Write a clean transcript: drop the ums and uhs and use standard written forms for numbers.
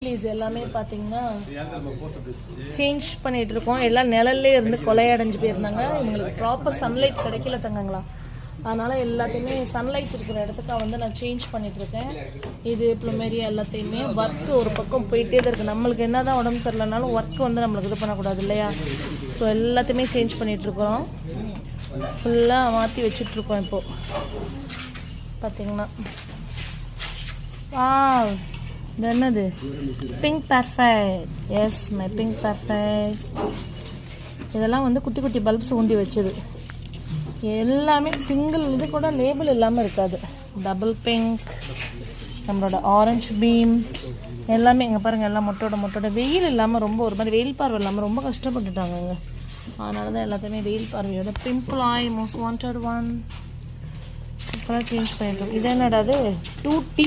Please எல்லாமே பார்த்தீங்கன்னா change பண்ணிகிட்டு இருக்கோம். எல்லாம் நிழல்லே இருந்து கொலையடைஞ்சு போயிருந்தாங்க. எங்களுக்கு ப்ராப்பர் சன்லைட் கிடைக்கல தங்கங்களா. அதனால் எல்லாத்தையுமே சன்லைட் இருக்கிற இடத்துக்கு வந்து நான் சேஞ்ச் பண்ணிகிட்ருக்கேன். இது ப்ளூமேரியா எல்லாத்தையுமே ஒர்க்கு ஒரு பக்கம் போயிட்டே தான் இருக்குது. நம்மளுக்கு என்ன தான் உடம்பு சரியில்லைனாலும் ஒர்க்கு வந்து நம்மளுக்கு இது பண்ணக்கூடாது இல்லையா. ஸோ எல்லாத்தையுமே சேஞ்ச் பண்ணிகிட்ருக்குறோம். ஃபுல்லாக மாற்றி வச்சிட்ருக்கோம் இப்போது பார்த்தீங்கன்னா. இது என்னது? Pink perfect. Yes, my pink perfect. இதெல்லாம் வந்து குட்டி குட்டி பல்ப்ஸ் ஊண்டி வச்சது. எல்லாமே சிங்கிள் இது கூட லேபிள் இல்லாமல் இருக்காது. டபுள் பிங்க், நம்மளோட ஆரஞ்சு பீம் எல்லாமே இங்கே பாருங்கள். எல்லாம் மொட்டோட வெயில் இல்லாமல் ரொம்ப ஒரு மாதிரி வெயில் பார்வை இல்லாமல் ரொம்ப கஷ்டப்பட்டுட்டாங்க. அதனால தான் எல்லாத்தையுமே வெயில் பார்வையோட பிம்பிள் ஆய் மோஸ்ட் வாண்டட் ஒன் இப்போலாம் சேஞ்ச் பண்ணிட்டோம். இது என்னடா அது? 2T